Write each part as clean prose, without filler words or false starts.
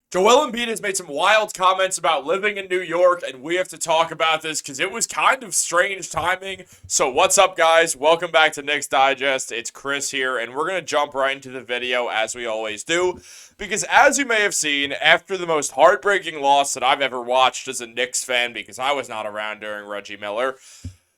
Joel Embiid has made some wild comments about living in New York, and we have to talk about this because it was kind of strange timing. So, what's up, guys? Welcome back to Knicks Digest. It's Chris here, and we're going to jump right into the video as we always do. Because, as you may have seen, after the most heartbreaking loss that I've ever watched as a Knicks fan, because I was not around during Reggie Miller,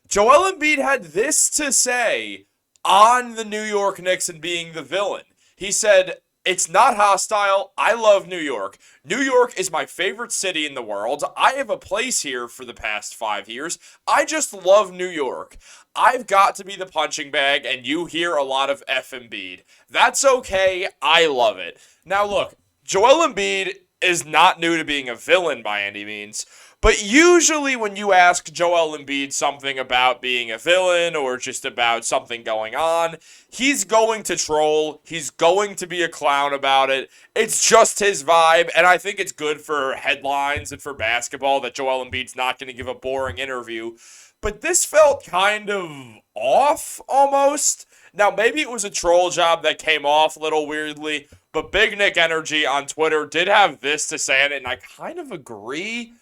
Joel Embiid had this to say on the New York Knicks and being the villain. He said, "It's not hostile. I love New York. New York is my favorite city in the world. I have a place here for the past 5 years. I just love New York. I've got to be the punching bag, and you hear a lot of F Embiid. That's okay. I love it." Now, look, Joel Embiid is not new to being a villain by any means. But usually when you ask Joel Embiid something about being a villain or just about something going on, he's going to troll. He's going to be a clown about it. It's just his vibe, and I think it's good for headlines and for basketball that Joel Embiid's not going to give a boring interview. But this felt kind of off, almost. Now, maybe it was a troll job that came off a little weirdly, but Big Nick Energy on Twitter did have this to say on it, and I kind of agree.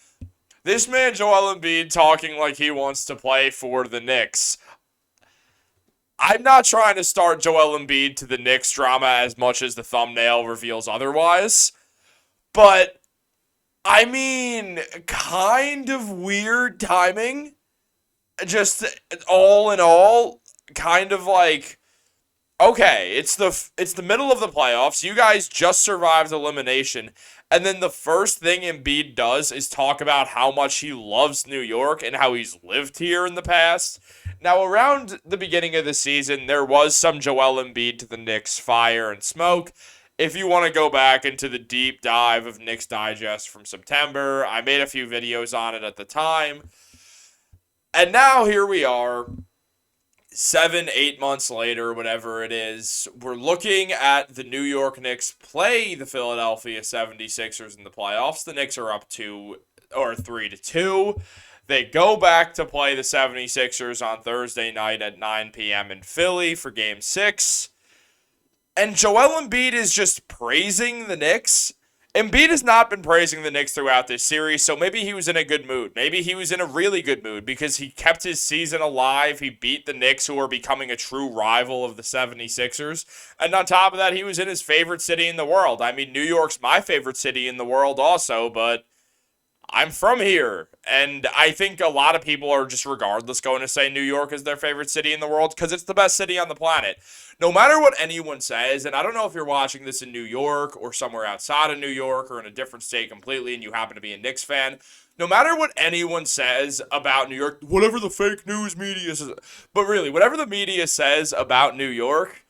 This man, Joel Embiid, talking like he wants to play for the Knicks. I'm not trying to start Joel Embiid to the Knicks drama as much as the thumbnail reveals otherwise. But, I mean, kind of weird timing. Just all in all, kind of like, okay, it's the middle of the playoffs. You guys just survived elimination. And then the first thing Embiid does is talk about how much he loves New York and how he's lived here in the past. Now, around the beginning of the season, there was some Joel Embiid to the Knicks fire and smoke. If you want to go back into the deep dive of Knicks Digest from September, I made a few videos on it at the time. And now here we are. 7, 8 months later, whatever it is, we're looking at the New York Knicks play the Philadelphia 76ers in the playoffs. The Knicks are up 3-2. They go back to play the 76ers on Thursday night at 9 p.m. in Philly for Game 6. And Joel Embiid is just praising the Knicks. Embiid has not been praising the Knicks throughout this series, so maybe he was in a good mood. Maybe he was in a really good mood because he kept his season alive. He beat the Knicks, who are becoming a true rival of the 76ers. And on top of that, he was in his favorite city in the world. I mean, New York's my favorite city in the world also, but I'm from here. And I think a lot of people are just regardless going to say New York is their favorite city in the world because it's the best city on the planet. No matter what anyone says, and I don't know if you're watching this in New York or somewhere outside of New York or in a different state completely and you happen to be a Knicks fan, no matter what anyone says about New York, whatever the fake news media says, but really, whatever the media says about New York,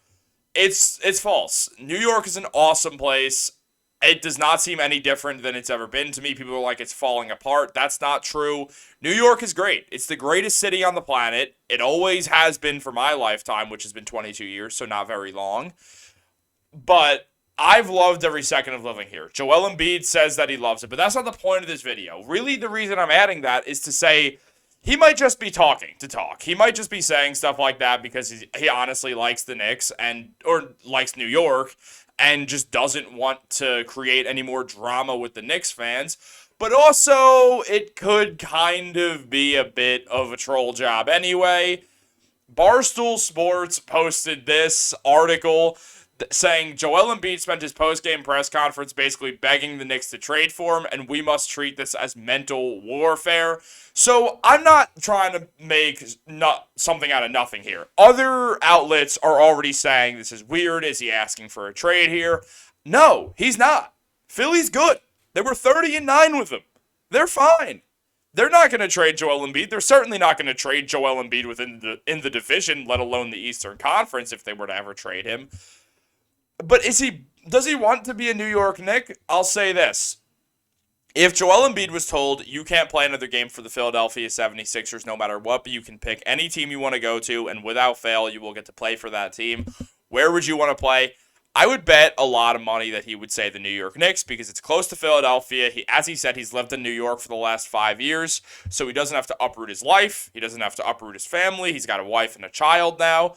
it's false. New York is an awesome place. It does not seem any different than it's ever been to me. People are like, it's falling apart. That's not true. New York is great. It's the greatest city on the planet. It always has been for my lifetime, which has been 22 years, so not very long. But I've loved every second of living here. Joel Embiid says that he loves it, but that's not the point of this video. Really, the reason I'm adding that is to say he might just be talking to talk. He might just be saying stuff like that because he honestly likes the Knicks or likes New York and just doesn't want to create any more drama with the Knicks fans. But also, it could kind of be a bit of a troll job anyway. Barstool Sports posted this article saying Joel Embiid spent his post-game press conference basically begging the Knicks to trade for him, and we must treat this as mental warfare. So I'm not trying to make something out of nothing here. Other outlets are already saying this is weird. Is he asking for a trade here? No, he's not. Philly's good. They were 30-9 with him. They're fine. They're not going to trade Joel Embiid. They're certainly not going to trade Joel Embiid in the division, let alone the Eastern Conference, if they were to ever trade him. But does he want to be a New York Knick? I'll say this. If Joel Embiid was told you can't play another game for the Philadelphia 76ers no matter what, but you can pick any team you want to go to, and without fail, you will get to play for that team, where would you want to play? I would bet a lot of money that he would say the New York Knicks because it's close to Philadelphia. As he said, he's lived in New York for the last 5 years, so he doesn't have to uproot his life. He doesn't have to uproot his family. He's got a wife and a child now.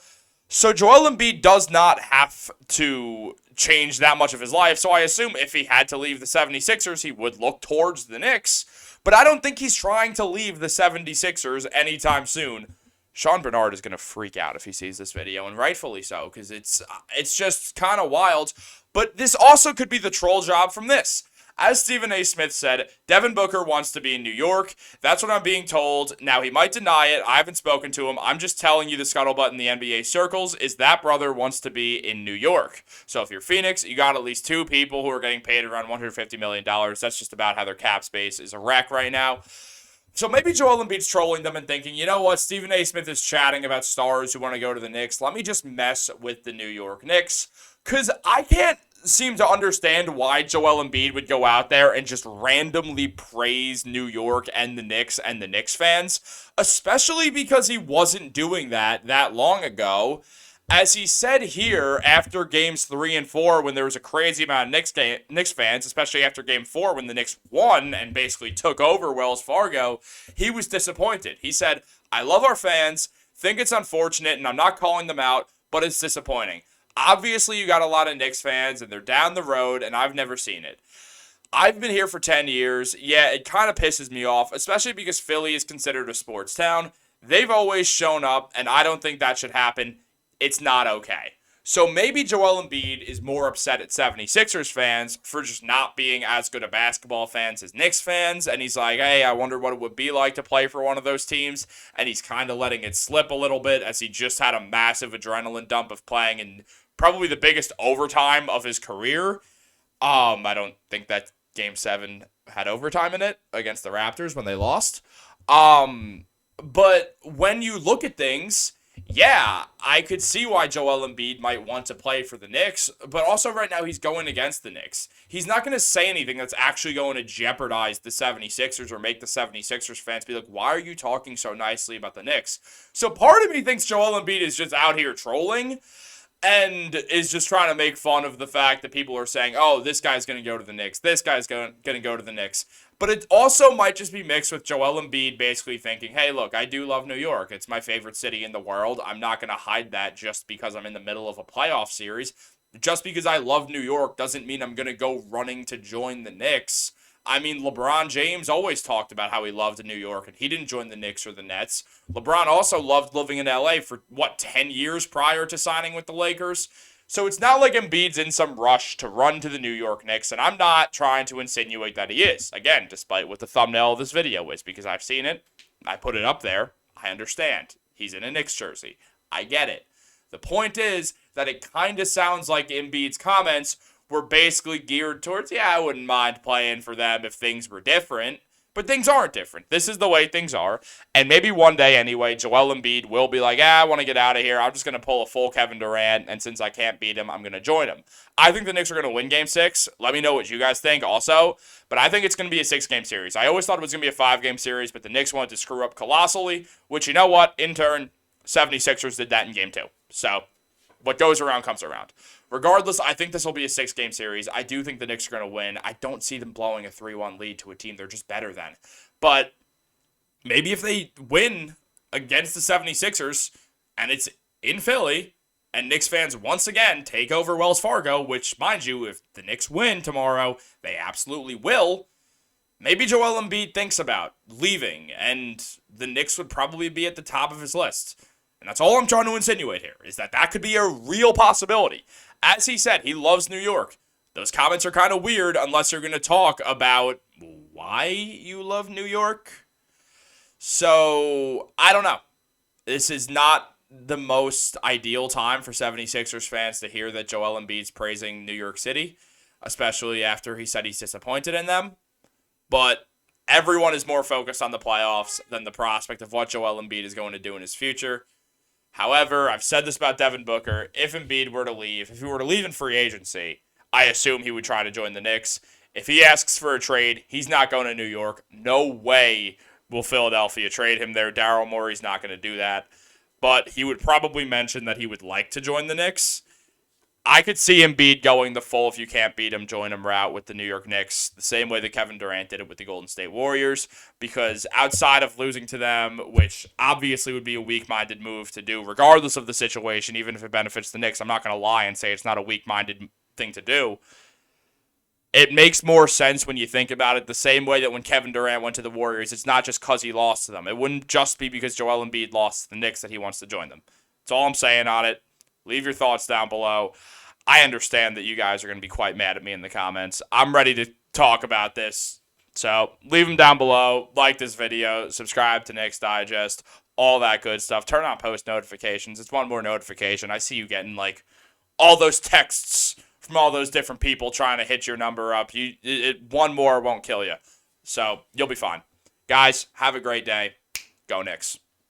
So Joel Embiid does not have to change that much of his life. So I assume if he had to leave the 76ers, he would look towards the Knicks. But I don't think he's trying to leave the 76ers anytime soon. Sean Bernard is going to freak out if he sees this video, and rightfully so, because it's just kind of wild. But this also could be the troll job from this. As Stephen A. Smith said, Devin Booker wants to be in New York. That's what I'm being told. Now, he might deny it. I haven't spoken to him. I'm just telling you the scuttlebutt in the NBA circles is that brother wants to be in New York. So if you're Phoenix, you got at least two people who are getting paid around $150 million. That's just about how their cap space is a wreck right now. So maybe Joel Embiid's trolling them and thinking, you know what, Stephen A. Smith is chatting about stars who want to go to the Knicks. Let me just mess with the New York Knicks. Because I can't seem to understand why Joel Embiid would go out there and just randomly praise New York and the Knicks fans, especially because he wasn't doing that long ago. As he said here after games 3 and 4, when there was a crazy amount of Knicks fans, especially after game 4 when the Knicks won and basically took over Wells Fargo, he was disappointed. He said, I love our fans, think it's unfortunate, and I'm not calling them out, but it's disappointing. Obviously, you got a lot of Knicks fans, and they're down the road, and I've never seen it. I've been here for 10 years. Yeah, it kind of pisses me off, especially because Philly is considered a sports town. They've always shown up, and I don't think that should happen. It's not okay. So maybe Joel Embiid is more upset at 76ers fans for just not being as good of basketball fans as Knicks fans, and he's like, hey, I wonder what it would be like to play for one of those teams, and he's kind of letting it slip a little bit as he just had a massive adrenaline dump of playing in probably the biggest overtime of his career. I don't think that Game 7 had overtime in it against the Raptors when they lost. But when you look at things, yeah, I could see why Joel Embiid might want to play for the Knicks, but also right now he's going against the Knicks. He's not going to say anything that's actually going to jeopardize the 76ers or make the 76ers fans be like, why are you talking so nicely about the Knicks? So part of me thinks Joel Embiid is just out here trolling and is just trying to make fun of the fact that people are saying, oh, this guy's going to go to the Knicks, this guy's going to go to the Knicks. But it also might just be mixed with Joel Embiid basically thinking, hey, look, I do love New York. It's my favorite city in the world. I'm not going to hide that just because I'm in the middle of a playoff series. Just because I love New York doesn't mean I'm going to go running to join the Knicks. I mean, LeBron James always talked about how he loved New York, and he didn't join the Knicks or the Nets. LeBron also loved living in LA for, 10 years prior to signing with the Lakers? So it's not like Embiid's in some rush to run to the New York Knicks, and I'm not trying to insinuate that he is. Again, despite what the thumbnail of this video is, because I've seen it, I put it up there, I understand. He's in a Knicks jersey. I get it. The point is that it kind of sounds like Embiid's comments were basically geared towards, yeah, I wouldn't mind playing for them if things were different. But things aren't different. This is the way things are. And maybe one day anyway, Joel Embiid will be like, I want to get out of here. I'm just going to pull a full Kevin Durant. And since I can't beat him, I'm going to join him. I think the Knicks are going to win Game 6. Let me know what you guys think also. But I think it's going to be a 6-game series. I always thought it was going to be a 5-game series, but the Knicks wanted to screw up colossally, which, you know what? In turn, 76ers did that in Game 2. So what goes around comes around. Regardless, I think this will be a 6-game series. I do think the Knicks are going to win. I don't see them blowing a 3-1 lead to a team they're just better than. But maybe if they win against the 76ers, and it's in Philly, and Knicks fans once again take over Wells Fargo, which, mind you, if the Knicks win tomorrow, they absolutely will, maybe Joel Embiid thinks about leaving, and the Knicks would probably be at the top of his list. And that's all I'm trying to insinuate here, is that could be a real possibility. As he said, he loves New York. Those comments are kind of weird unless you're going to talk about why you love New York. So, I don't know. This is not the most ideal time for 76ers fans to hear that Joel Embiid's praising New York City, especially after he said he's disappointed in them. But everyone is more focused on the playoffs than the prospect of what Joel Embiid is going to do in his future. However, I've said this about Devin Booker. If Embiid were to leave, if he were to leave in free agency, I assume he would try to join the Knicks. If he asks for a trade, he's not going to New York. No way will Philadelphia trade him there. Daryl Morey's not going to do that. But he would probably mention that he would like to join the Knicks. I could see Embiid going the full if you can't beat him, join him route with the New York Knicks, the same way that Kevin Durant did it with the Golden State Warriors, because outside of losing to them, which obviously would be a weak-minded move to do, regardless of the situation, even if it benefits the Knicks, I'm not going to lie and say it's not a weak-minded thing to do. It makes more sense when you think about it, the same way that when Kevin Durant went to the Warriors, it's not just because he lost to them. It wouldn't just be because Joel Embiid lost to the Knicks that he wants to join them. That's all I'm saying on it. Leave your thoughts down below. I understand that you guys are going to be quite mad at me in the comments. I'm ready to talk about this. So leave them down below. Like this video. Subscribe to Knicks Digest. All that good stuff. Turn on post notifications. It's one more notification. I see you getting like all those texts from all those different people trying to hit your number up. One more won't kill you. So you'll be fine. Guys, have a great day. Go Knicks.